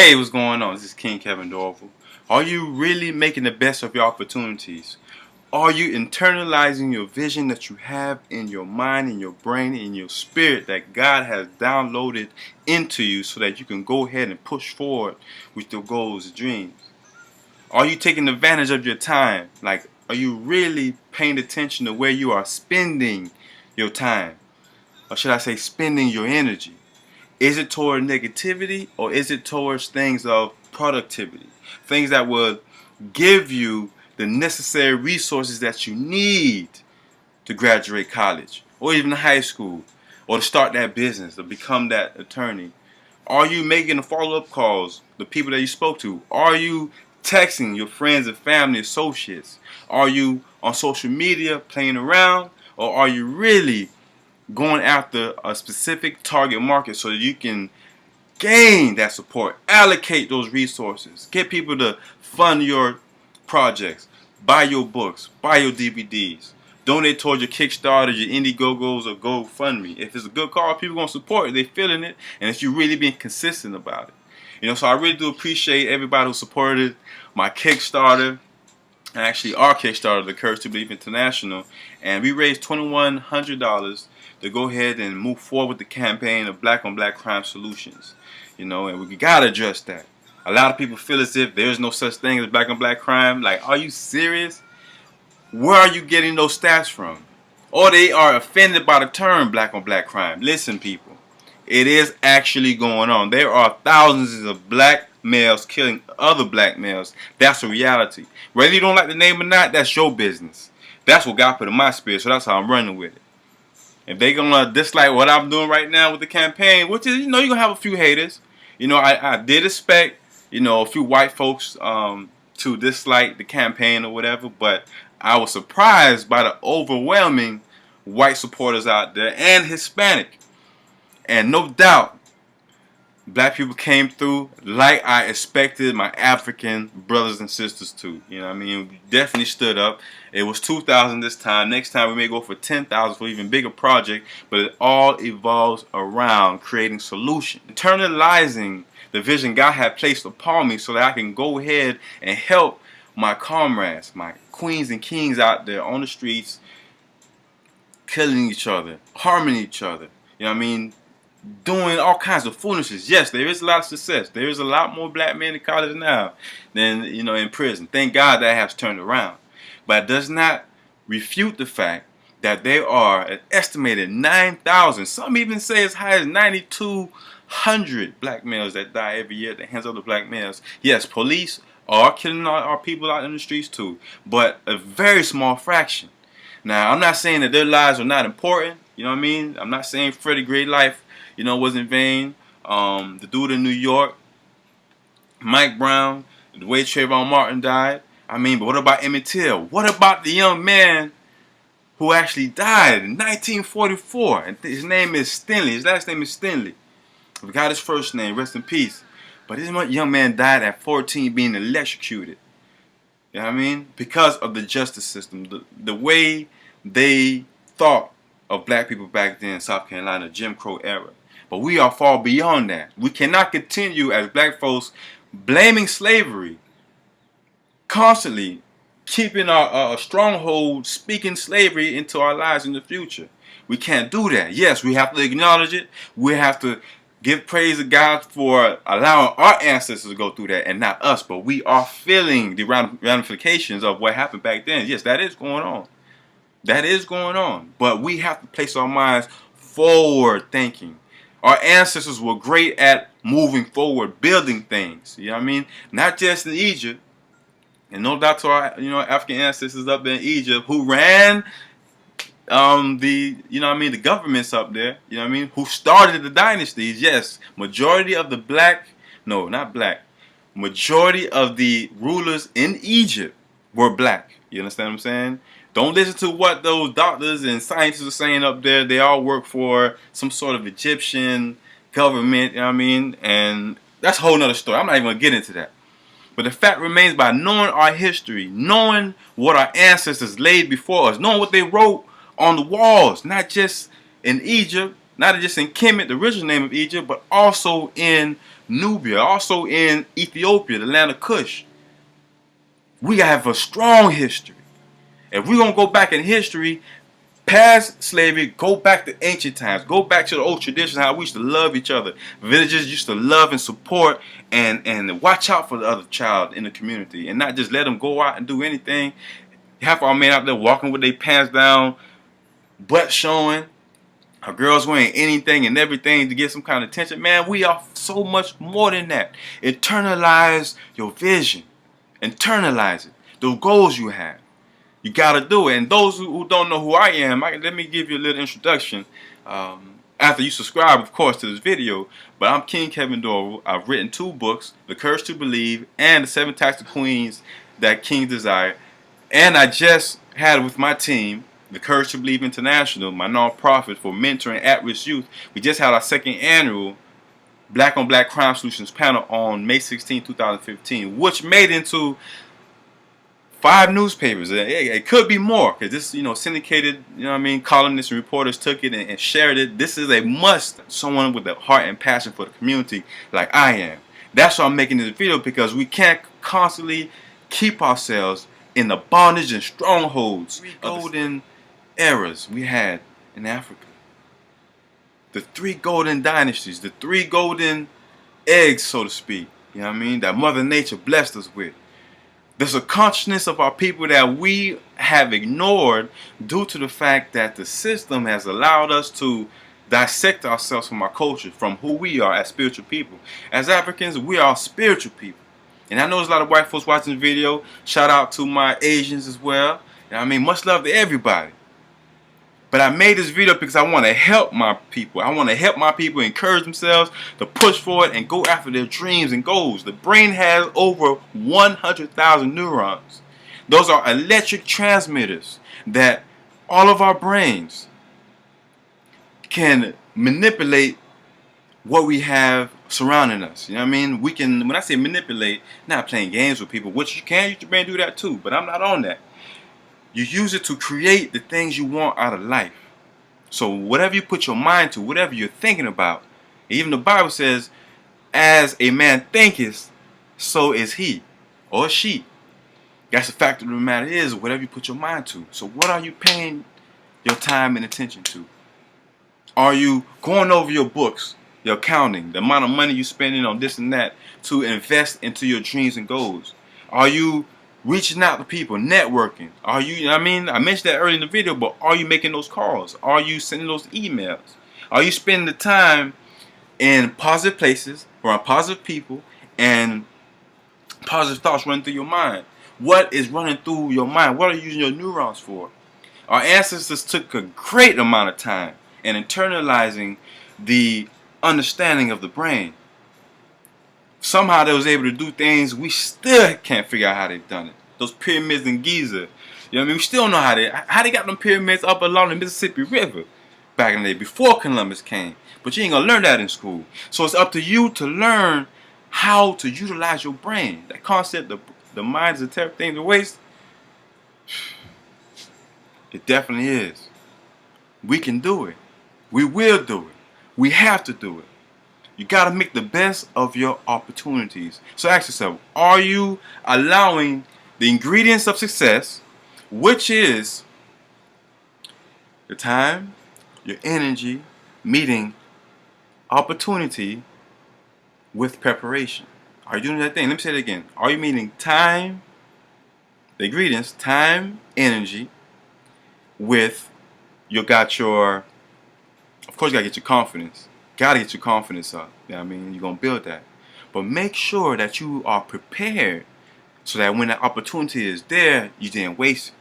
Hey, what's going on? This is King Kevin Dorival. Are you really making the best of your opportunities? Are you internalizing your vision that you have in your mind, in your brain, in your spirit that God has downloaded into you so that you can go ahead and push forward with your goals and dreams? Are you taking advantage of your time? Like, are you really paying attention to where you are spending your time? Or should I say spending your energy? Is it toward negativity or is it towards things of productivity? Things that will give you the necessary resources that you need to graduate college or even high school or to start that business or become that attorney? Are you making the follow-up calls, the people that you spoke to? Are you texting your friends and family, associates? Are you on social media playing around, or are you really going after a specific target market so that you can gain that support, allocate those resources, get people to fund your projects, buy your books, buy your DVDs, donate towards your Kickstarter, your Indiegogos, or GoFundMe? If it's a good cause, people gonna support it. They feeling it, and if you really being consistent about it, So I really do appreciate everybody who supported my Kickstarter. Actually, our Kickstarter, the Courage to Believe International, and we raised $2,100 to go ahead and move forward with the campaign of Black on Black crime solutions. And we gotta address that. A lot of people feel as if there's no such thing as Black on Black crime. Like, are you serious? Where are you getting those stats from? Or they are offended by the term Black on Black crime. Listen, people, it is actually going on. There are thousands of black males killing other black males. That's a reality. Whether you don't like the name or not, that's your business. That's what God put in my spirit, so that's how I'm running with it. If they gonna dislike what I'm doing right now with the campaign, which is, you're gonna have a few haters. I did expect, a few white folks to dislike the campaign or whatever, but I was surprised by the overwhelming white supporters out there and Hispanic. And no doubt, black people came through like I expected my African brothers and sisters to. We definitely stood up. It was 2,000 this time. Next time we may go for 10,000 for even bigger project. But it all evolves around creating solutions. Internalizing the vision God had placed upon me so that I can go ahead and help my comrades, my queens and kings out there on the streets, killing each other, harming each other. Doing all kinds of foolishness. Yes, there is a lot of success. There is a lot more black men in college now than in prison. Thank God that has turned around. But it does not refute the fact that there are an estimated 9,000, some even say as high as 9,200 black males that die every year at the hands of the black males. Yes, police are killing our people out in the streets too, but a very small fraction. Now, I'm not saying that their lives are not important. I'm not saying Freddie Gray life was in vain. The dude in New York, Mike Brown, the way Trayvon Martin died. But what about Emmett Till? What about the young man who actually died in 1944? And his name is Stanley. His last name is Stanley. I forgot his first name. Rest in peace. But this young man died at 14 being electrocuted. Because of the justice system. The way they thought of black people back then in South Carolina, Jim Crow era. But we are far beyond that. We cannot continue as black folks blaming slavery, constantly keeping our stronghold, speaking slavery into our lives in the future. We can't do that. Yes, we have to acknowledge it. We have to give praise to God for allowing our ancestors to go through that and not us. But we are feeling the ramifications of what happened back then. Yes, that is going on. That is going on. But we have to place our minds forward thinking. Our ancestors were great at moving forward, building things. Not just in Egypt. And no doubt to our African ancestors up there in Egypt who ran the governments up there, who started the dynasties. Yes, majority of the majority of the rulers in Egypt were black. You understand what I'm saying? Don't listen to what those doctors and scientists are saying up there. They all work for some sort of Egyptian government, And that's a whole nother story. I'm not even going to get into that. But the fact remains, by knowing our history, knowing what our ancestors laid before us, knowing what they wrote on the walls, not just in Egypt, not just in Kemet, the original name of Egypt, but also in Nubia, also in Ethiopia, the land of Cush. We have a strong history. If we're going to go back in history, past slavery, go back to ancient times. Go back to the old traditions, how we used to love each other. Villagers used to love and support and watch out for the other child in the community and not just let them go out and do anything. Half our men out there walking with their pants down, butt showing. Our girls wearing anything and everything to get some kind of attention. Man, we are so much more than that. Internalize your vision. Internalize it. The goals you have. You got to do it. And those who don't know who I am, let me give you a little introduction. After you subscribe, of course, to this video. But I'm King Kevin Dorival. I've written 2 books, The Courage to Believe and The 7 Types of Queens That Kings Desire. And I just had with my team, The Courage to Believe International, my nonprofit for mentoring at-risk youth. We just had our 2nd annual Black on Black Crime Solutions panel on May 16, 2015, which made into 5 newspapers. It could be more because this, syndicated, columnists and reporters took it and shared it. This is a must. Someone with a heart and passion for the community like I am. That's why I'm making this video, because we can't constantly keep ourselves in the bondage and strongholds. 3 golden eras we had in Africa. The 3 golden dynasties, the 3 golden eggs, so to speak. That Mother Nature blessed us with. There's a consciousness of our people that we have ignored due to the fact that the system has allowed us to dissect ourselves from our culture, from who we are as spiritual people. As Africans, we are spiritual people. And I know there's a lot of white folks watching this video. Shout out to my Asians as well. Much love to everybody. But I made this video because I want to help my people. I want to help my people encourage themselves to push forward and go after their dreams and goals. The brain has over 100,000 neurons. Those are electric transmitters that all of our brains can manipulate what we have surrounding us. We can, when I say manipulate, not playing games with people, which you can use your brain to do that too, but I'm not on that. You use it to create the things you want out of life. So whatever you put your mind to, whatever you're thinking about, even the Bible says, as a man thinketh, so is he or she. That's the fact of the matter is, whatever you put your mind to. So what are you paying your time and attention to? Are you going over your books, your accounting, the amount of money you're spending on this and that to invest into your dreams and goals? Are you reaching out to people, networking? Are you, I mentioned that earlier in the video, but are you making those calls? Are you sending those emails? Are you spending the time in positive places, around positive people, and positive thoughts running through your mind? What is running through your mind? What are you using your neurons for? Our ancestors took a great amount of time in internalizing the understanding of the brain. Somehow they was able to do things we still can't figure out how they've done it. Those pyramids in Giza. We still know how they got them pyramids up along the Mississippi River back in the day before Columbus came. But you ain't gonna learn that in school. So it's up to you to learn how to utilize your brain. That concept, the mind is a terrible thing to waste. It definitely is. We can do it. We will do it. We have to do it. You got to make the best of your opportunities. So ask yourself, are you allowing the ingredients of success, which is your time, your energy, meeting opportunity with preparation? Are you doing that thing? Let me say it again. Are you meeting time, the ingredients, time, energy, with of course you got to get your confidence. Got to get your confidence up. You're going to build that. But make sure that you are prepared so that when the opportunity is there, you didn't waste it.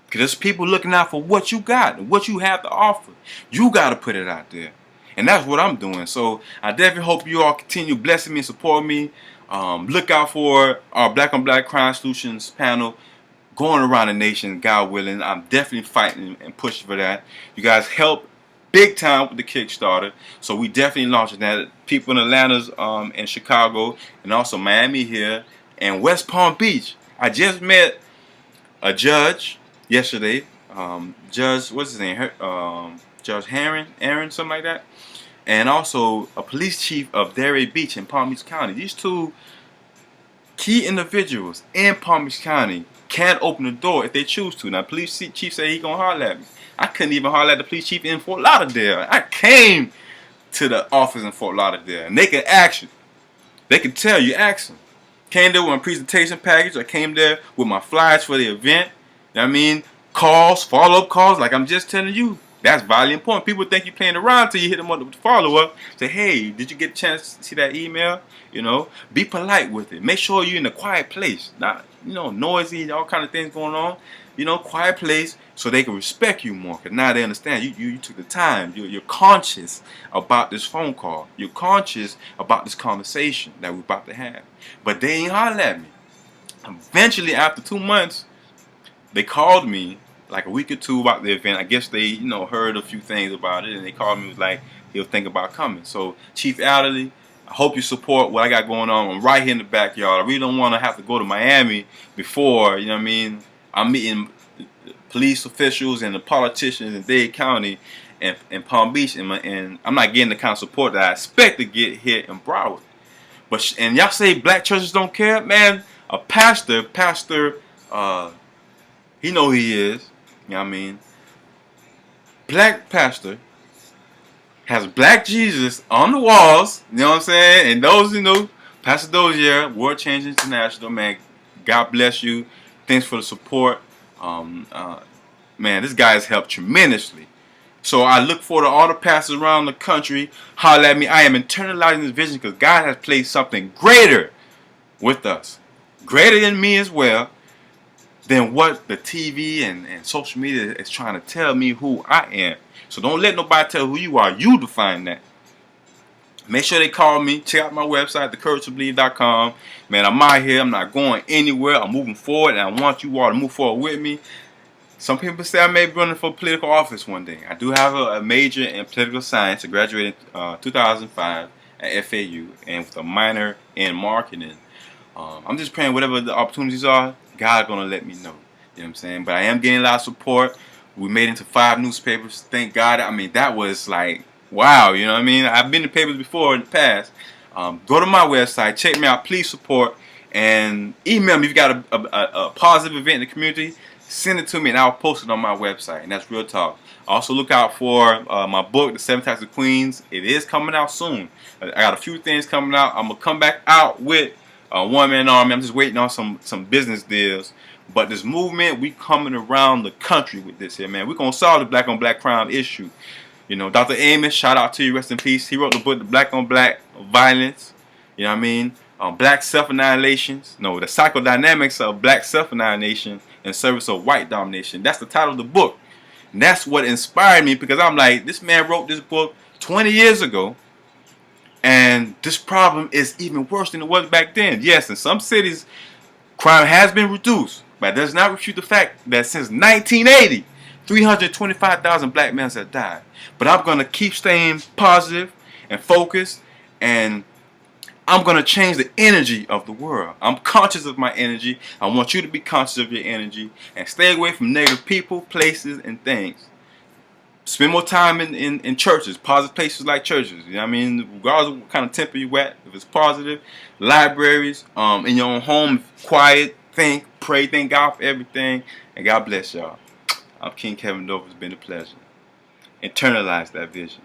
Because there's people looking out for what you got and what you have to offer. You got to put it out there. And that's what I'm doing. So I definitely hope you all continue blessing me and supporting me. Look out for our Black on Black Crime Solutions panel going around the nation, God willing. I'm definitely fighting and pushing for that. You guys help big time with the Kickstarter, so we definitely launching that. People in Atlanta, and Chicago, and also Miami here, and West Palm Beach. I just met a judge yesterday. Judge, what's his name? Judge Aaron, something like that, and also a police chief of Delray Beach in Palm Beach County. These two key individuals in Palm Beach County can't open the door if they choose to. Now, police chief said he gonna holler at me. I couldn't even holler at the police chief in Fort Lauderdale. I came to the office in Fort Lauderdale, and they can ask you. They can tell you, ask them. Came there with my presentation package. I came there with my flyers for the event. You know what I mean? Calls, follow-up calls, like I'm just telling you. That's vitally important. People think you're playing around until you hit them up with the follow-up. Say, hey, did you get a chance to see that email? You know, be polite with it. Make sure you're in a quiet place. Not, noisy, all kind of things going on. Quiet place so they can respect you more. Because now they understand you took the time. You're conscious about this phone call. You're conscious about this conversation that we're about to have. But they ain't holler at me. Eventually, after 2 months, they called me like a week or two about the event. I guess they, heard a few things about it, and they called me, was like, he'll think about coming. So, Chief Adderley, I hope you support what I got going on. I'm right here in the backyard. I really don't want to have to go to Miami before, I'm meeting police officials and the politicians in Dade County and Palm Beach, and I'm not getting the kind of support that I expect to get here in Broward. And y'all say black churches don't care? Man, a pastor, he know who he is. You know what I mean? Black pastor has black Jesus on the walls. You know what I'm saying? And those, Pastor Dozier, World Change International, man, God bless you. Thanks for the support. Man, this guy has helped tremendously. So I look forward to all the pastors around the country. Holler at me. I am internalizing this vision because God has placed something greater with us. Greater than me as well. Than what the TV and social media is trying to tell me who I am. So don't let nobody tell who you are. You define that. Make sure they call me. Check out my website, thecouragetobelieve.com. Man, I'm out here. I'm not going anywhere. I'm moving forward, and I want you all to move forward with me. Some people say I may be running for political office one day. I do have a major in political science. I graduated in 2005 at FAU, and with a minor in marketing. I'm just praying whatever the opportunities are, God's going to let me know. You know what I'm saying? But I am getting a lot of support. We made it into 5 newspapers. Thank God. I mean, that was like, wow. You know what I mean? I've been in papers before in the past. Go to my website. Check me out. Please support. And email me if you got a positive event in the community. Send it to me and I'll post it on my website. And that's Real Talk. Also look out for my book, The 7 Types of Queens. It is coming out soon. I got a few things coming out. I'm going to come back out with one-man army. I'm just waiting on some business deals. But this movement, we coming around the country with this here, man. We're going to solve the black-on-black crime issue. Dr. Amos, shout out to you, rest in peace. He wrote the book, The Black-on-Black Violence. You know what I mean? Black self-annihilations. No, the psychodynamics of black self-annihilation in service of white domination. That's the title of the book. And that's what inspired me, because I'm like, this man wrote this book 20 years ago. And this problem is even worse than it was back then. Yes, in some cities, crime has been reduced. But that does not refute the fact that since 1980, 325,000 black men have died. But I'm going to keep staying positive and focused. And I'm going to change the energy of the world. I'm conscious of my energy. I want you to be conscious of your energy. And stay away from negative people, places, and things. Spend more time in churches, positive places like churches. You know what I mean? Regardless of what kind of temper you at, if it's positive, libraries, in your own home, quiet, think, pray, thank God for everything. And God bless y'all. I'm King Kevin Dorival. It's been a pleasure. Internalize that vision.